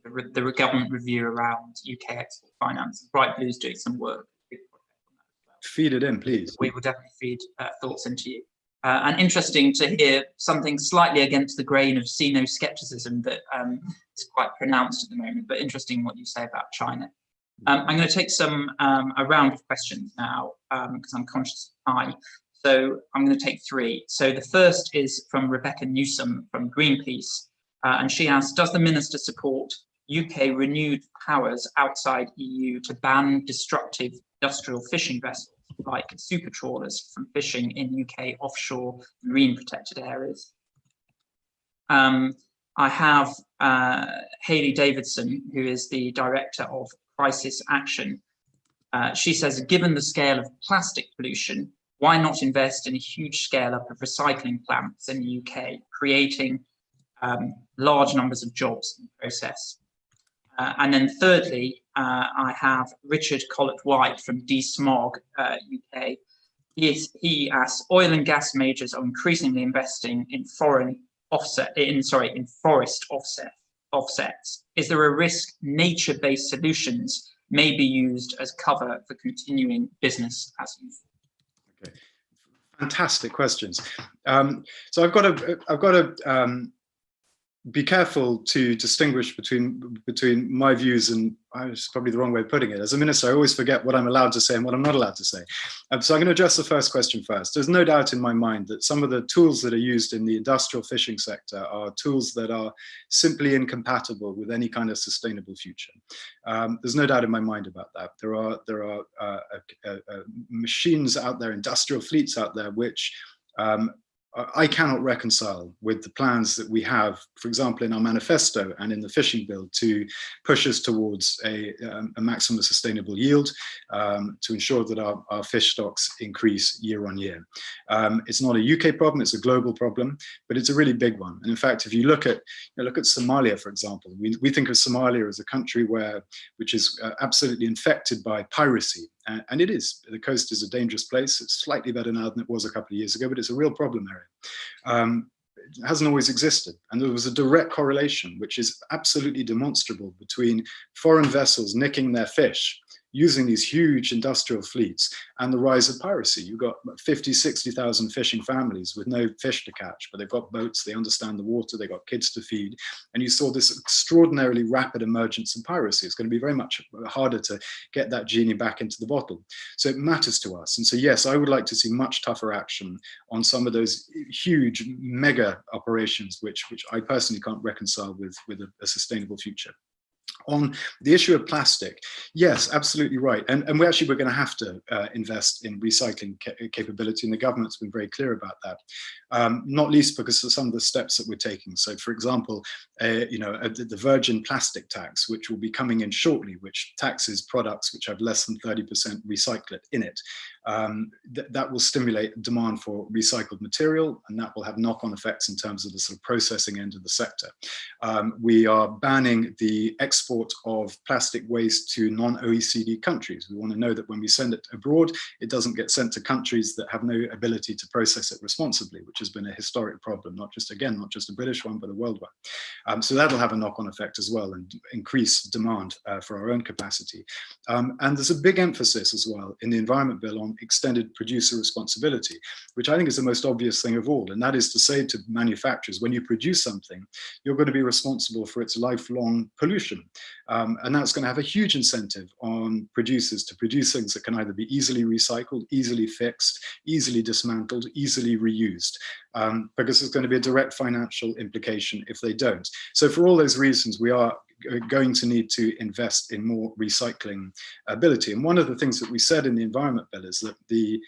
the government review around UK export finance. Bright Blue's doing some work. Feed it in, please. We will definitely feed thoughts into you. And interesting to hear something slightly against the grain of xeno-skepticism that is quite pronounced at the moment, but interesting what you say about China. I'm going to take a round of questions now, because I'm conscious of time. So I'm going to take 3. So the first is from Rebecca Newsom from Greenpeace, and she asks, does the Minister support UK renewed powers outside EU to ban destructive industrial fishing vessels like super trawlers from fishing in UK offshore marine protected areas? I have Hayley Davidson, who is the director of Crisis Action. She says, given the scale of plastic pollution, why not invest in a huge scale up of recycling plants in the UK, creating large numbers of jobs in the process? And then thirdly, I have Richard Collett-White from DSMOG UK. He asks, oil and gas majors are increasingly investing in forest offsets. Is there a risk nature-based solutions may be used as cover for continuing business as usual? Okay, fantastic questions. So I've got to be careful to distinguish between my views and, it's probably the wrong way of putting it. As a minister, I always forget what I'm allowed to say and what I'm not allowed to say. So I'm going to address the first question first. There's no doubt in my mind that some of the tools that are used in the industrial fishing sector are tools that are simply incompatible with any kind of sustainable future. There's no doubt in my mind about that. There are machines out there, industrial fleets out there, which I cannot reconcile with the plans that we have, for example, in our manifesto and in the fishing bill, to push us towards a maximum sustainable yield, to ensure that our fish stocks increase year on year. It's not a UK problem, it's a global problem, but it's a really big one. And in fact, if you look at Somalia, for example, we think of Somalia as a country which is absolutely infected by piracy. And it is. The coast is a dangerous place. It's slightly better now than it was a couple of years ago, but it's a real problem area. It hasn't always existed. And there was a direct correlation, which is absolutely demonstrable, between foreign vessels nicking their fish, using these huge industrial fleets, and the rise of piracy. You've got 50, 60,000 fishing families with no fish to catch, but they've got boats, they understand the water, they've got kids to feed. And you saw this extraordinarily rapid emergence of piracy. It's going to be very much harder to get that genie back into the bottle. So it matters to us. And so, yes, I would like to see much tougher action on some of those huge mega operations, which I personally can't reconcile with a sustainable future. On the issue of plastic, yes, absolutely right. And we're going to have to invest in recycling capability, and the government's been very clear about that, not least because of some of the steps that we're taking. So, for example, the virgin plastic tax, which will be coming in shortly, which taxes products which have less than 30% recyclate in it. That will stimulate demand for recycled material, and that will have knock-on effects in terms of the sort of processing end of the sector. We are banning the export export of plastic waste to non-OECD countries. We want to know that when we send it abroad, it doesn't get sent to countries that have no ability to process it responsibly, which has been a historic problem, not just a British one, but a world one. So that'll have a knock-on effect as well and increase demand for our own capacity. And there's a big emphasis as well in the Environment Bill on extended producer responsibility, which I think is the most obvious thing of all. And that is to say to manufacturers, when you produce something, you're going to be responsible for its lifelong pollution. And that's going to have a huge incentive on producers to produce things that can either be easily recycled, easily fixed, easily dismantled, easily reused, because there's going to be a direct financial implication if they don't. So for all those reasons, we are going to need to invest in more recycling ability. And one of the things that we said in the Environment Bill is that the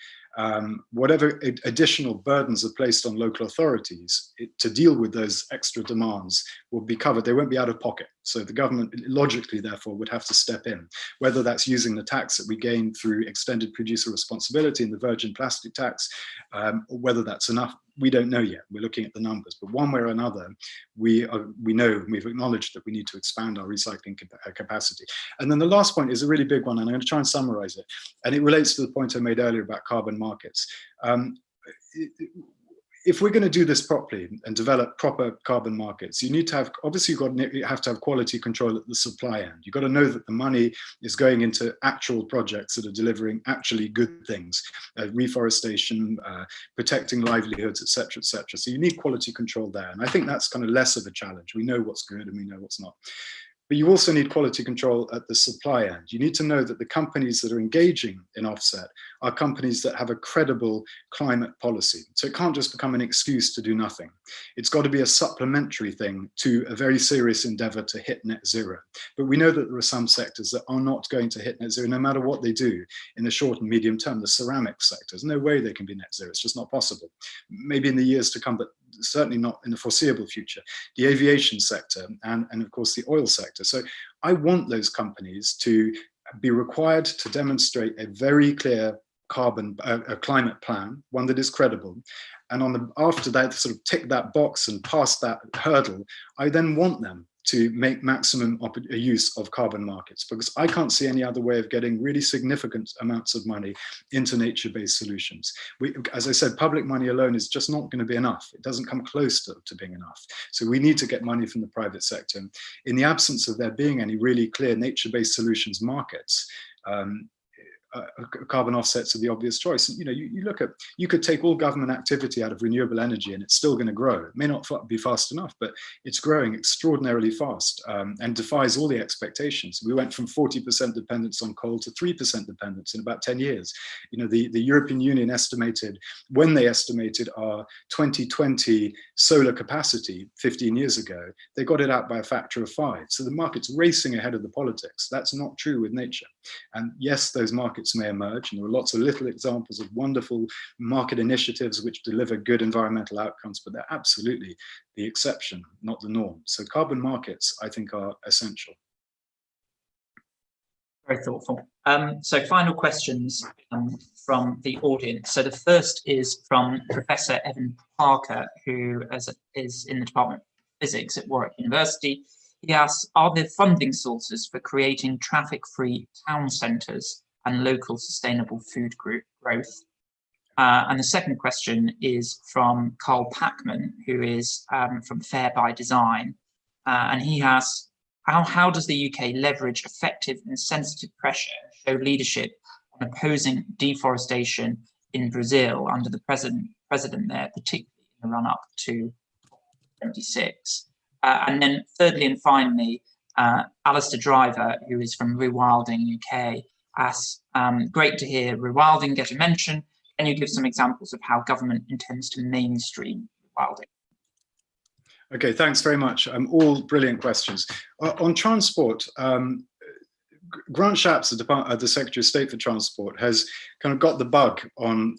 whatever additional burdens are placed on local authorities to deal with those extra demands will be covered. They won't be out of pocket. So the government logically, therefore, would have to step in, whether that's using the tax that we gain through extended producer responsibility and the virgin plastic tax, or whether that's enough. We don't know yet. We're looking at the numbers, but one way or another, we know, and we've acknowledged that we need to expand our recycling capacity. And then the last point is a really big one, and I'm going to try and summarize it. And it relates to the point I made earlier about carbon markets. If we're going to do this properly and develop proper carbon markets, you need to have, obviously you have to have quality control at the supply end. You've got to know that the money is going into actual projects that are delivering actually good things, reforestation, protecting livelihoods, et cetera, et cetera. So you need quality control there. And I think that's kind of less of a challenge. We know what's good and we know what's not. But you also need quality control at the supply end. You need to know that the companies that are engaging in offset are companies that have a credible climate policy. So it can't just become an excuse to do nothing. It's got to be a supplementary thing to a very serious endeavor to hit net zero. But we know that there are some sectors that are not going to hit net zero no matter what they do in the short and medium term. The ceramics sector, there's no way they can be net zero. It's just not possible. Maybe in the years to come, but certainly not in the foreseeable future. The aviation sector and of course the oil sector. So I want those companies to be required to demonstrate a very clear climate plan, one that is credible. And after that, sort of tick that box and pass that hurdle, I then want them to make maximum use of carbon markets, because I can't see any other way of getting really significant amounts of money into nature-based solutions. As I said, public money alone is just not going to be enough. It doesn't come close to being enough. So we need to get money from the private sector. In the absence of there being any really clear nature-based solutions markets, carbon offsets are the obvious choice. And, you look at, you could take all government activity out of renewable energy and it's still going to grow. It may not be fast enough, but it's growing extraordinarily fast and defies all the expectations. We went from 40% dependence on coal to 3% dependence in about 10 years. The European Union estimated, when they estimated our 2020 solar capacity 15 years ago, they got it out by a factor of 5. So the market's racing ahead of the politics. That's not true with nature. And yes, those markets may emerge, and there are lots of little examples of wonderful market initiatives which deliver good environmental outcomes, but they're absolutely the exception, not the norm. So carbon markets, I think, are essential. Very thoughtful. So final questions from the audience. So the first is from Professor Evan Parker, who is in the Department of Physics at Warwick University. He asks, are there funding sources for creating traffic-free town centres and local sustainable food growth? And the second question is from Carl Packman, who is from Fair by Design. And he asks, how does the UK leverage effective and sensitive pressure and show leadership on opposing deforestation in Brazil under the president there, particularly in the run-up to 26? And then thirdly and finally, Alistair Driver, who is from Rewilding UK, asks, great to hear rewilding get a mention. Can you give some examples of how government intends to mainstream rewilding? Okay, thanks very much. All brilliant questions. On transport, Grant Shapps, the Secretary of State for Transport, has kind of got the bug on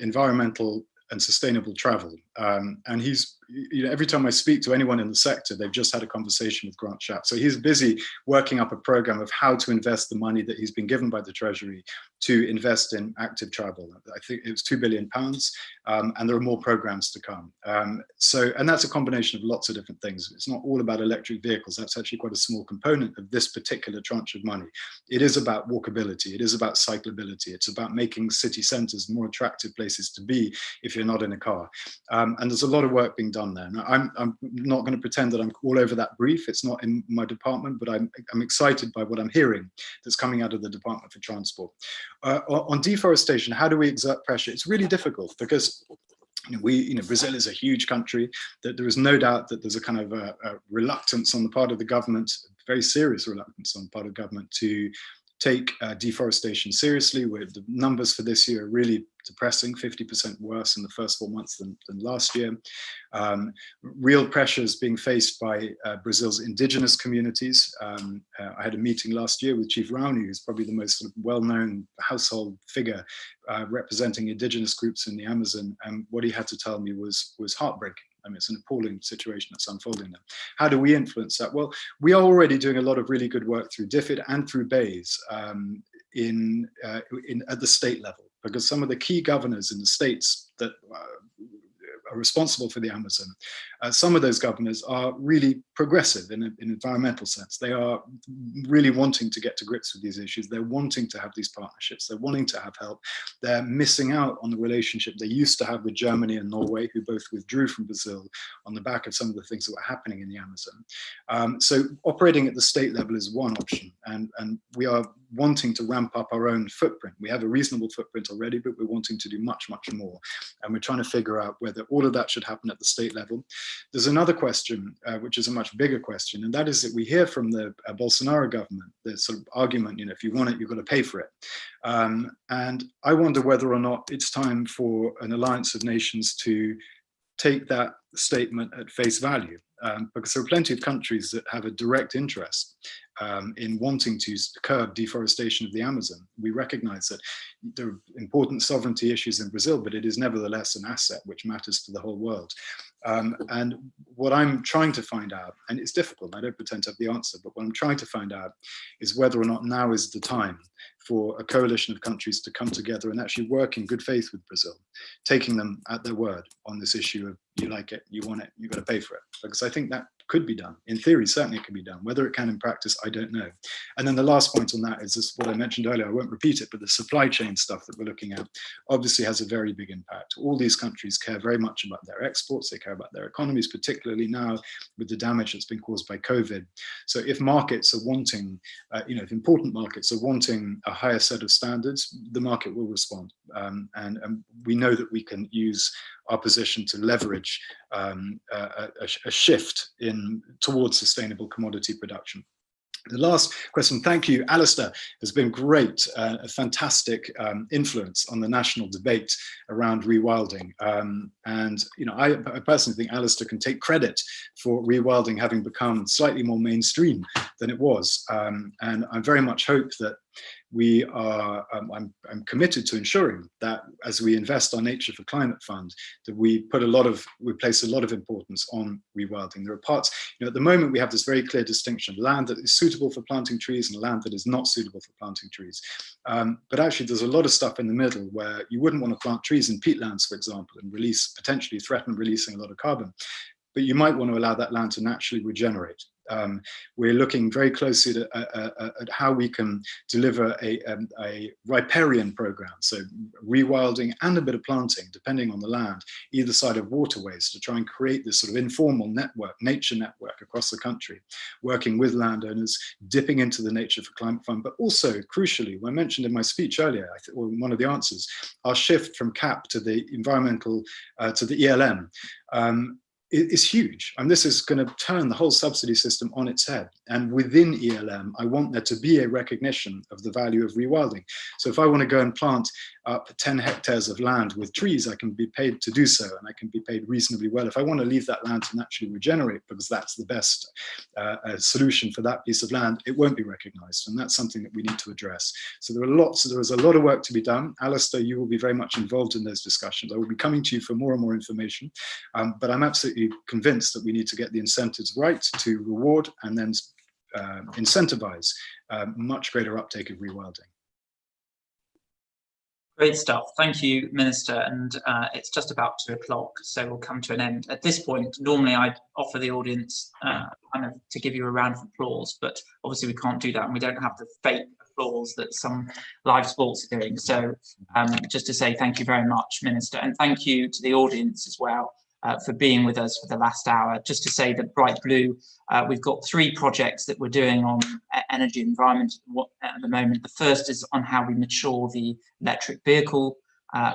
environmental and sustainable travel. And he's, every time I speak to anyone in the sector, they've just had a conversation with Grant Shapps. So he's busy working up a program of how to invest the money that he's been given by the Treasury to invest in active travel. I think it was £2 billion, and there are more programs to come. And that's a combination of lots of different things. It's not all about electric vehicles. That's actually quite a small component of this particular tranche of money. It is about walkability. It is about cyclability. It's about making city centres more attractive places to be if you're not in a car. And there's a lot of work being done there. Now, I'm not going to pretend that I'm all over that brief. It's not in my department, but I'm excited by what I'm hearing that's coming out of the Department for Transport. On deforestation, how do we exert pressure? It's really difficult because Brazil is a huge country. That there is no doubt that there's a kind of a reluctance on the part of the government, very serious reluctance on the part of government to take deforestation seriously. Where the numbers for this year are really depressing, 50% worse in the first 4 months than last year. Real pressures being faced by Brazil's indigenous communities. I had a meeting last year with Chief Raoni, who's probably the most sort of well-known household figure representing indigenous groups in the Amazon, and what he had to tell me was heartbreaking. I mean, it's an appalling situation that's unfolding there. How do we influence that? Well, we are already doing a lot of really good work through DFID and through BEIS at the state level, because some of the key governors in the states that are responsible for the Amazon, some of those governors are really progressive in an environmental sense. They are really wanting to get to grips with these issues. They're wanting to have these partnerships. They're wanting to have help. They're missing out on the relationship they used to have with Germany and Norway, who both withdrew from Brazil on the back of some of the things that were happening in the Amazon. So operating at the state level is one option, and we are wanting to ramp up our own footprint. We have a reasonable footprint already, but we're wanting to do much, much more. And we're trying to figure out whether all of that should happen at the state level. There's another question, which is a much bigger question, and that is that we hear from the Bolsonaro government, the sort of argument, if you want it, you've got to pay for it. And I wonder whether or not it's time for an alliance of nations to take that statement at face value, because there are plenty of countries that have a direct interest in wanting to curb deforestation of the Amazon. We recognize that there are important sovereignty issues in Brazil, but it is nevertheless an asset which matters to the whole world. And what I'm trying to find out, and it's difficult, I don't pretend to have the answer, but what I'm trying to find out is whether or not now is the time for a coalition of countries to come together and actually work in good faith with Brazil, taking them at their word on this issue of you like it, you want it, you've got to pay for it. Because I think that could be done. In theory, certainly it can be done. Whether it can in practice, I don't know. And then the last point on that is this, what I mentioned earlier, I won't repeat it, but the supply chain stuff that we're looking at obviously has a very big impact. All these countries care very much about their exports, they care about their economies, particularly now with the damage that's been caused by COVID. So if markets are wanting, if important markets are wanting a higher set of standards, the market will respond. And we know that we can use our position to leverage a shift towards sustainable commodity production. The last question, thank you, Alistair, has been great, a fantastic influence on the national debate around rewilding. I personally think Alistair can take credit for rewilding having become slightly more mainstream than it was. And I very much hope that we are, I'm committed to ensuring that as we invest our Nature for Climate Fund, that we place a lot of importance on rewilding. There are parts, at the moment we have this very clear distinction, land that is suitable for planting trees and land that is not suitable for planting trees. But actually there's a lot of stuff in the middle where you wouldn't want to plant trees in peatlands, for example, and potentially threaten releasing a lot of carbon. But you might want to allow that land to naturally regenerate. We're looking very closely at how we can deliver a riparian program, so rewilding and a bit of planting, depending on the land, either side of waterways, to try and create this sort of informal network, nature network across the country, working with landowners, dipping into the Nature for Climate Fund, but also, crucially, I mentioned in my speech earlier, or one of the answers, our shift from CAP to the environmental, to the ELM. is huge, and this is going to turn the whole subsidy system on its head. And within ELM, I want there to be a recognition of the value of rewilding. So if I want to go and plant up 10 hectares of land with trees, I can be paid to do so, and I can be paid reasonably well. If I want to leave that land to naturally regenerate, because that's the best solution for that piece of land, it won't be recognized, and that's something that we need to address. So there is a lot of work to be done. Alistair, you will be very much involved in those discussions. I will be coming to you for more and more information, but I'm absolutely convinced that we need to get the incentives right to reward and then incentivize much greater uptake of rewilding. Great stuff. Thank you, Minister. And it's just about 2 o'clock, so we'll come to an end. At this point, normally I'd offer the audience kind of to give you a round of applause, but obviously we can't do that, and we don't have the fake applause that some live sports are doing. So just to say thank you very much, Minister, and thank you to the audience as well for being with us for the last hour. Just to say that Bright Blue, we've got 3 projects that we're doing on energy and environment at the moment. The first is on how we mature the electric vehicle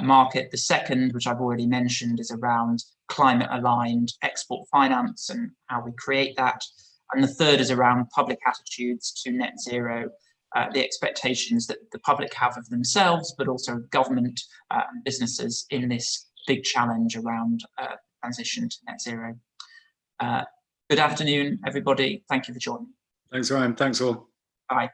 market. The second, which I've already mentioned, is around climate aligned export finance and how we create that. And the third is around public attitudes to net zero, the expectations that the public have of themselves, but also government and businesses in this big challenge around transition to net zero. Good afternoon, everybody. Thank you for joining. Thanks, Ryan. Thanks all. Bye.